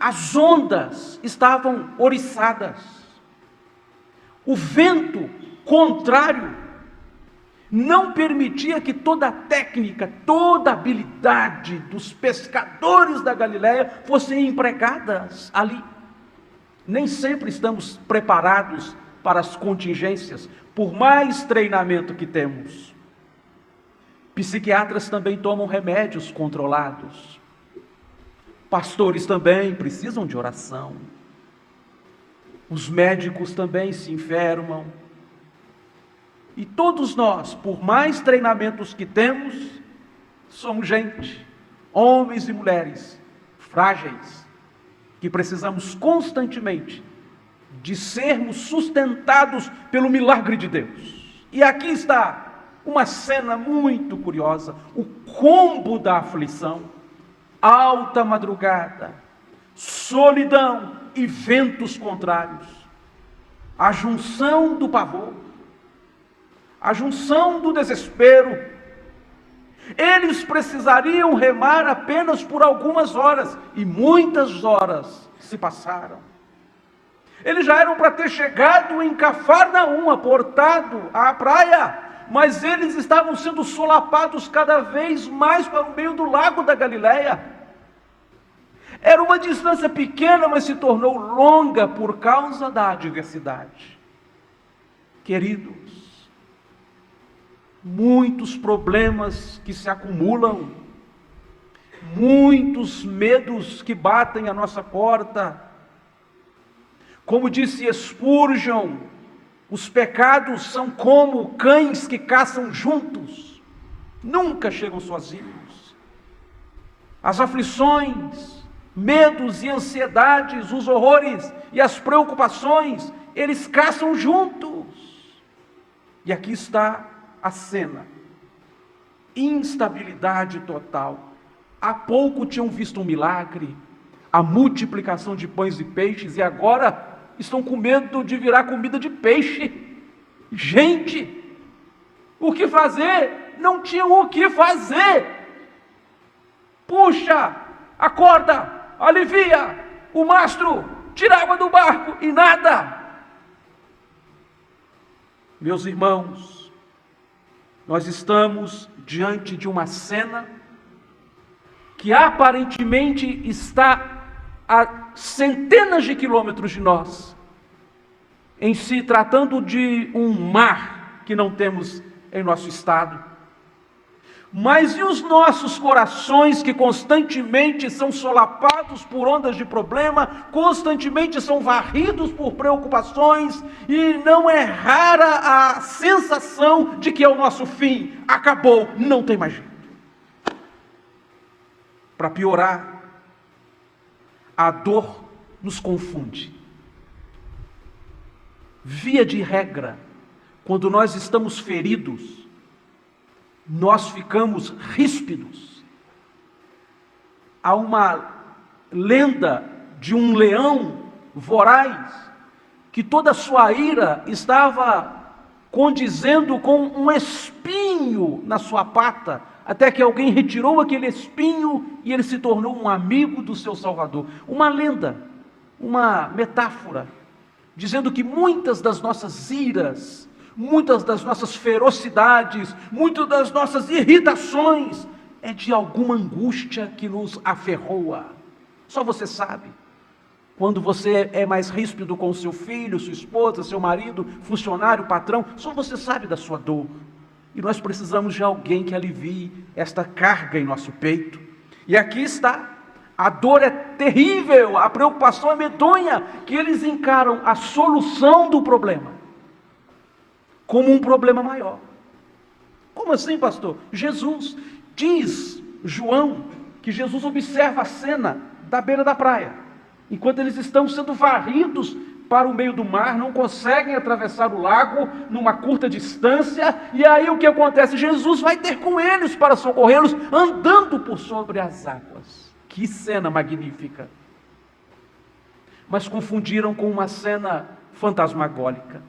as ondas estavam oriçadas. O vento contrário não permitia que toda a técnica, toda a habilidade dos pescadores da Galileia fossem empregadas ali. Nem sempre estamos preparados para as contingências, por mais treinamento que temos. Psiquiatras também tomam remédios controlados. Pastores também precisam de oração. Os médicos também se enfermam. E todos nós, por mais treinamentos que temos, somos gente, homens e mulheres, frágeis, que precisamos constantemente de sermos sustentados pelo milagre de Deus. E aqui está uma cena muito curiosa, o combo da aflição, alta madrugada, solidão e ventos contrários, a junção do pavor, a junção do desespero. Eles precisariam remar apenas por algumas horas, e muitas horas se passaram. Eles já eram para ter chegado em Cafarnaum, aportado à praia, mas eles estavam sendo solapados cada vez mais para o meio do lago da Galileia. Era uma distância pequena, mas se tornou longa por causa da adversidade. Queridos, muitos problemas que se acumulam, muitos medos que batem à nossa porta. Como disse Spurgeon, os pecados são como cães que caçam juntos, nunca chegam sozinhos. As aflições, medos e ansiedades, os horrores e as preocupações, eles caçam juntos. E aqui está a cena: instabilidade total. Há pouco tinham visto um milagre, a multiplicação de pães e peixes, e agora estão com medo de virar comida de peixe. Gente, o que fazer? Não tinham o que fazer. Puxa, acorda, alivia o mastro, tira a água do barco, e nada. Meus irmãos, nós estamos diante de uma cena que aparentemente está a centenas de quilômetros de nós, em se tratando de um mar que não temos em nosso estado. Mas e os nossos corações, que constantemente são solapados por ondas de problema, constantemente são varridos por preocupações, e não é rara a sensação de que é o nosso fim, acabou, não tem mais jeito. Para piorar, a dor nos confunde. Via de regra, quando nós estamos feridos, nós ficamos ríspidos. Há uma lenda de um leão voraz, que toda a sua ira estava condizendo com um espinho na sua pata, até que alguém retirou aquele espinho e ele se tornou um amigo do seu Salvador. Uma lenda, uma metáfora, dizendo que muitas das nossas iras, muitas das nossas ferocidades, muitas das nossas irritações, é de alguma angústia que nos aferroa. Só você sabe. Quando você é mais ríspido com seu filho, sua esposa, seu marido, funcionário, patrão, só você sabe da sua dor. E nós precisamos de alguém que alivie esta carga em nosso peito. E aqui está. A dor é terrível, a preocupação é medonha, que eles encaram a solução do problema como um problema maior. Como assim, pastor? Jesus, diz João, que Jesus observa a cena da beira da praia, enquanto eles estão sendo varridos para o meio do mar, não conseguem atravessar o lago numa curta distância, e aí o que acontece? Jesus vai ter com eles para socorrê-los, andando por sobre as águas. Que cena magnífica! Mas confundiram com uma cena fantasmagórica.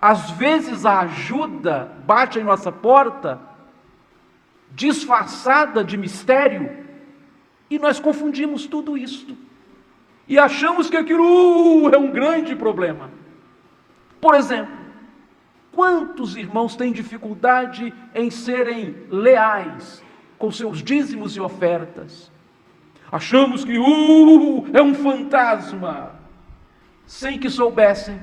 Às vezes a ajuda bate em nossa porta, disfarçada de mistério, E nós confundimos tudo isto. E achamos que aquilo é um grande problema. Por exemplo, quantos irmãos têm dificuldade em serem leais com seus dízimos e ofertas? Achamos que é um fantasma, sem que soubessem,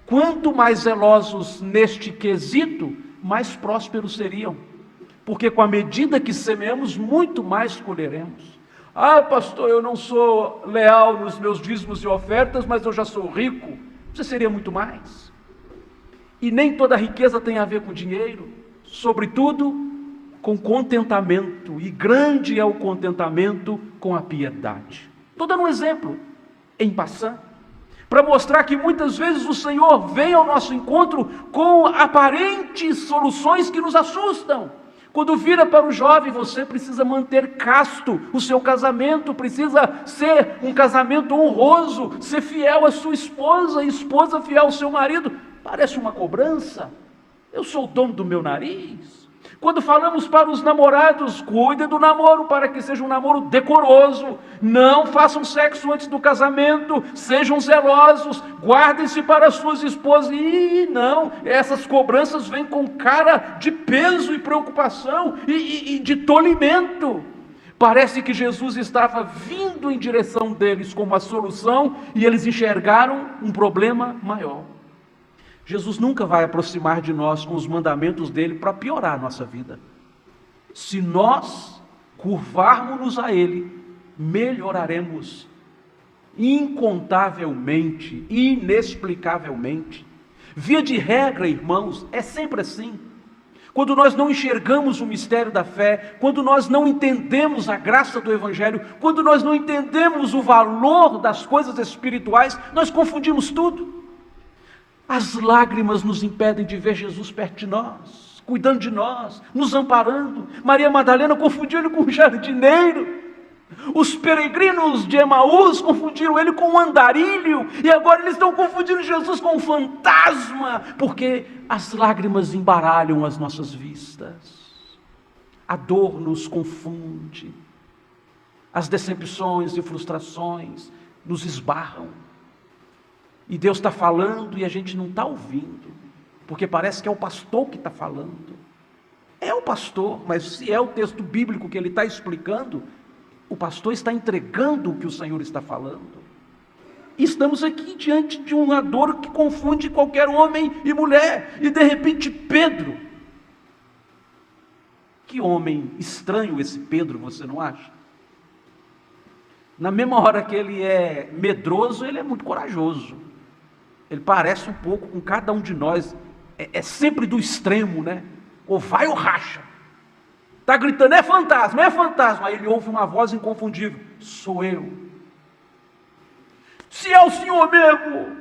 quanto mais zelosos neste quesito, mais prósperos seriam, porque com a medida que semeamos, muito mais colheremos. Ah, pastor, eu não sou leal nos meus dízimos e ofertas, mas eu já sou rico. Você seria muito mais. E nem toda riqueza tem a ver com dinheiro, sobretudo com contentamento, e grande é o contentamento com a piedade. Estou dando um exemplo, em passant, para mostrar que muitas vezes o Senhor vem ao nosso encontro com aparentes soluções que nos assustam. Quando vira para o jovem, você precisa manter casto o seu casamento, precisa ser um casamento honroso, ser fiel à sua esposa, esposa fiel ao seu marido. Parece uma cobrança. Eu sou o dono do meu nariz. Quando falamos para os namorados, cuidem do namoro para que seja um namoro decoroso, não façam sexo antes do casamento, sejam zelosos, guardem-se para as suas esposas. E não, essas cobranças vêm com cara de peso e preocupação e de tolimento. Parece que Jesus estava vindo em direção deles como a solução e eles enxergaram um problema maior. Jesus nunca vai aproximar de nós com os mandamentos dele para piorar a nossa vida. Se nós curvarmos-nos a ele, melhoraremos incontavelmente, inexplicavelmente. Via de regra, irmãos, é sempre assim. Quando nós não enxergamos o mistério da fé, quando nós não entendemos a graça do Evangelho, quando nós não entendemos o valor das coisas espirituais, nós confundimos tudo. As lágrimas nos impedem de ver Jesus perto de nós, cuidando de nós, nos amparando. Maria Madalena confundiu ele com um jardineiro. Os peregrinos de Emaús confundiram ele com um andarilho. E agora eles estão confundindo Jesus com um fantasma, porque as lágrimas embaralham as nossas vistas. A dor nos confunde. As decepções e frustrações nos esbarram. E Deus está falando e a gente não está ouvindo, porque parece que é o pastor que está falando. É o pastor, mas se é o texto bíblico que ele está explicando, o pastor está entregando o que o Senhor está falando. E estamos aqui diante de uma dor que confunde qualquer homem e mulher, e de repente Pedro, que homem estranho esse Pedro, você não acha? Na mesma hora que ele é medroso, ele é muito corajoso. Ele parece um pouco com cada um de nós, é sempre do extremo, né? Ou vai ou racha. Está gritando, é fantasma, é fantasma. Aí ele ouve uma voz inconfundível, sou eu. Se é o Senhor mesmo,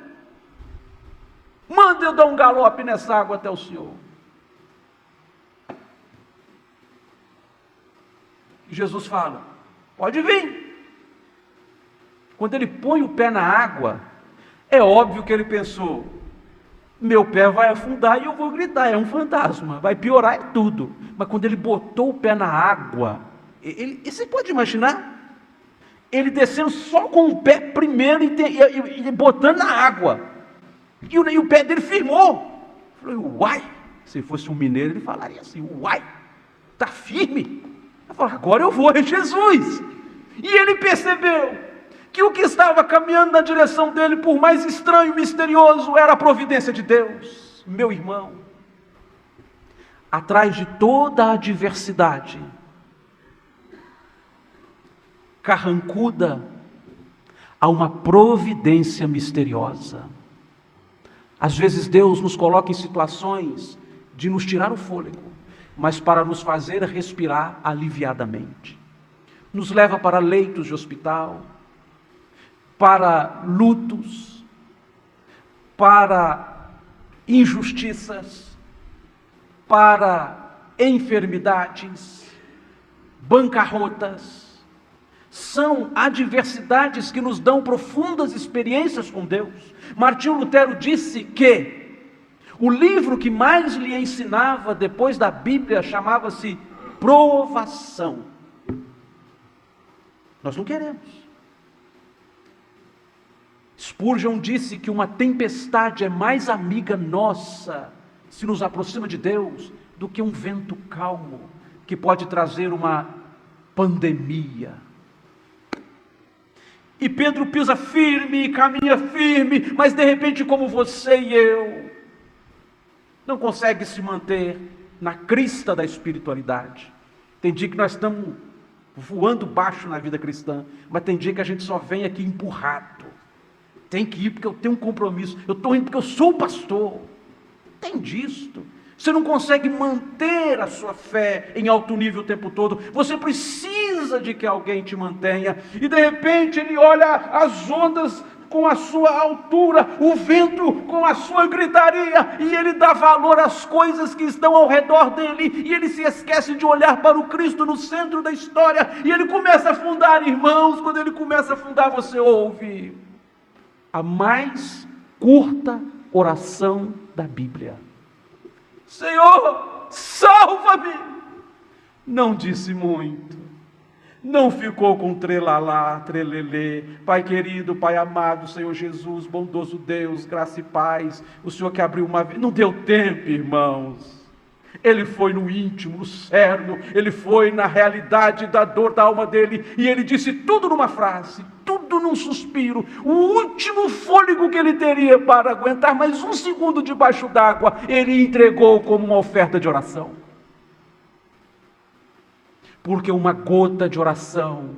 manda eu dar um galope nessa água até o Senhor. E Jesus fala, pode vir. Quando ele põe o pé na água, é óbvio que ele pensou, meu pé vai afundar e eu vou gritar, é um fantasma, vai piorar tudo. Mas quando ele botou o pé na água, você pode imaginar? Ele descendo só com o pé primeiro e botando na água. E o pé dele firmou. Eu falei, uai, se fosse um mineiro ele falaria assim, uai, está firme. Eu falei, agora eu vou, é Jesus. E ele percebeu que o que estava caminhando na direção dele, por mais estranho e misterioso, era a providência de Deus. Meu irmão, atrás de toda a adversidade carrancuda, há uma providência misteriosa. Às vezes Deus nos coloca em situações de nos tirar o fôlego, mas para nos fazer respirar aliviadamente. Nos leva para leitos de hospital, para lutos, para injustiças, para enfermidades, bancarrotas. São adversidades que nos dão profundas experiências com Deus. Martinho Lutero disse que o livro que mais lhe ensinava depois da Bíblia chamava-se Provação. Nós não queremos. Spurgeon disse que uma tempestade é mais amiga nossa, se nos aproxima de Deus, do que um vento calmo, que pode trazer uma pandemia. E Pedro pisa firme, caminha firme, mas de repente, como você e eu, não consegue se manter na crista da espiritualidade. Tem dia que nós estamos voando baixo na vida cristã, mas tem dia que a gente só vem aqui empurrado. Tem que ir porque eu tenho um compromisso, eu estou indo porque eu sou o pastor. Tem disto. Você não consegue manter a sua fé em alto nível o tempo todo. Você precisa de que alguém te mantenha. E de repente ele olha as ondas com a sua altura, o vento com a sua gritaria, e ele dá valor às coisas que estão ao redor dele, e ele se esquece de olhar para o Cristo no centro da história, e ele começa a afundar, irmãos. Quando ele começa a afundar, você ouve a mais curta oração da Bíblia: Senhor, salva-me! Não disse muito, não ficou com trelalá, trelelê. Pai querido, Pai amado, Senhor Jesus, bondoso Deus, graça e paz, o Senhor que abriu uma vez. Não deu tempo, irmãos. Ele foi no íntimo, no cerne, ele foi na realidade da dor da alma dele, e ele disse tudo numa frase, tudo num suspiro, o último fôlego que ele teria para aguentar mais um segundo debaixo d'água, ele entregou como uma oferta de oração. Porque uma gota de oração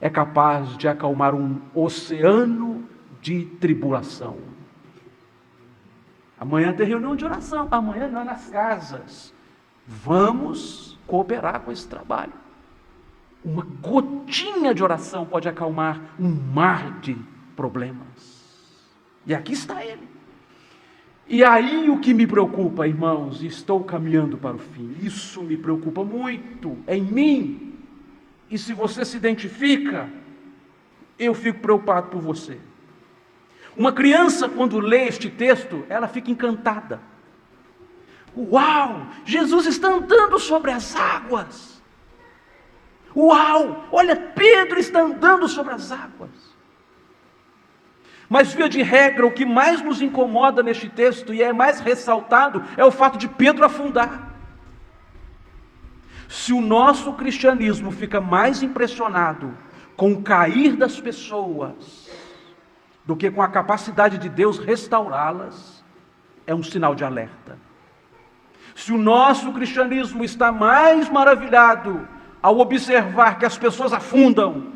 é capaz de acalmar um oceano de tribulação. Amanhã tem reunião de oração, amanhã não, nas casas. Vamos cooperar com esse trabalho. Uma gotinha de oração pode acalmar um mar de problemas. E aqui está ele. E aí o que me preocupa, irmãos, e estou caminhando para o fim, isso me preocupa muito, é em mim. E se você se identifica, eu fico preocupado por você. Uma criança, quando lê este texto, ela fica encantada. Uau! Jesus está andando sobre as águas. Uau! Olha, Pedro está andando sobre as águas. Mas, via de regra, o que mais nos incomoda neste texto, e é mais ressaltado, é o fato de Pedro afundar. Se o nosso cristianismo fica mais impressionado com o cair das pessoas do que com a capacidade de Deus restaurá-las, é um sinal de alerta. Se o nosso cristianismo está mais maravilhado ao observar que as pessoas afundam,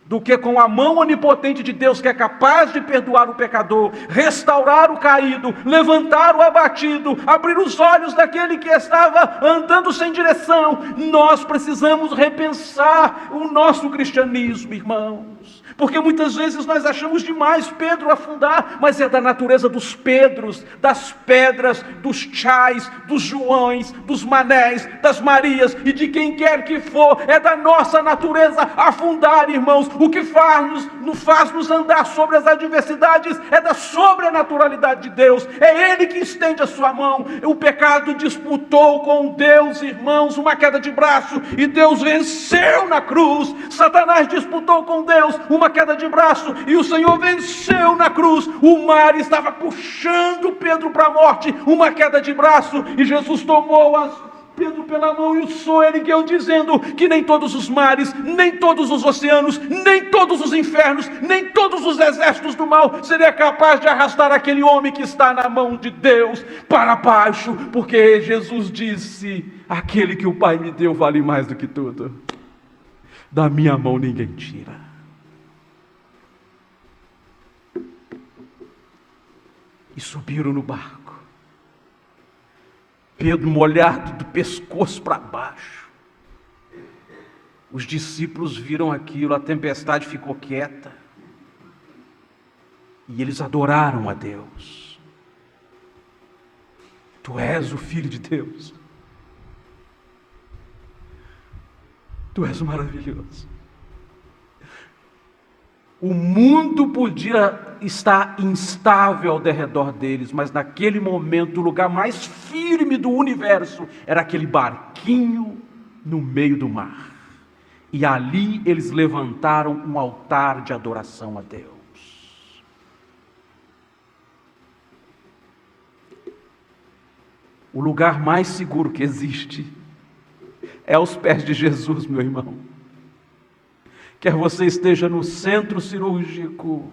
do que com a mão onipotente de Deus, que é capaz de perdoar o pecador, restaurar o caído, levantar o abatido, abrir os olhos daquele que estava andando sem direção, nós precisamos repensar o nosso cristianismo, irmãos. Porque muitas vezes nós achamos demais Pedro afundar, mas é da natureza dos Pedros, das Pedras, dos Chais, dos Joões, dos Manés, das Marias e de quem quer que for, é da nossa natureza afundar, irmãos. O que faz nos andar sobre as adversidades é da sobrenaturalidade de Deus, é Ele que estende a sua mão. O pecado disputou com Deus, irmãos, uma queda de braço, e Deus venceu na cruz. Satanás disputou com Deus uma queda de braço, e o Senhor venceu na cruz. O mar estava puxando Pedro para a morte, uma queda de braço, e Jesus tomou Pedro pela mão e o sol ergueu, dizendo que nem todos os mares, nem todos os oceanos, nem todos os infernos, nem todos os exércitos do mal seria capaz de arrastar aquele homem que está na mão de Deus para baixo, porque Jesus disse: aquele que o Pai me deu vale mais do que tudo, da minha mão ninguém tira. E subiram no barco. Pedro molhado do pescoço para baixo. Os discípulos viram aquilo, a tempestade ficou quieta. E eles adoraram a Deus. Tu és o Filho de Deus. Tu és maravilhoso. O mundo podia estar instável ao derredor deles, mas naquele momento o lugar mais firme do universo era aquele barquinho no meio do mar. E ali eles levantaram um altar de adoração a Deus. O lugar mais seguro que existe é aos pés de Jesus, meu irmão. Quer você esteja no centro cirúrgico,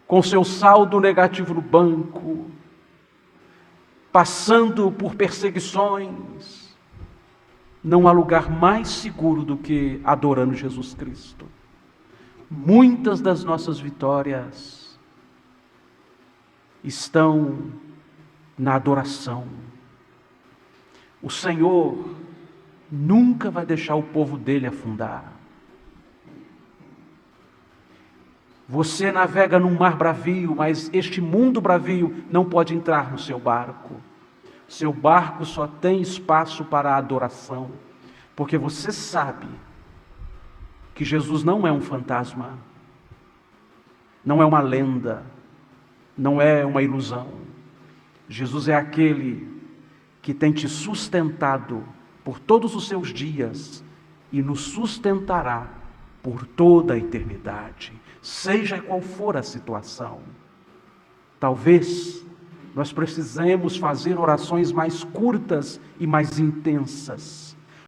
com seu saldo negativo no banco, passando por perseguições, não há lugar mais seguro do que adorando Jesus Cristo. Muitas das nossas vitórias estão na adoração. O Senhor nunca vai deixar o povo dele afundar. Você navega num mar bravio, mas este mundo bravio não pode entrar no seu barco. Seu barco só tem espaço para a adoração, porque você sabe que Jesus não é um fantasma, não é uma lenda, não é uma ilusão. Jesus é aquele que tem te sustentado por todos os seus dias e nos sustentará por toda a eternidade, seja qual for a situação. Talvez nós precisemos fazer orações mais curtas e mais intensas,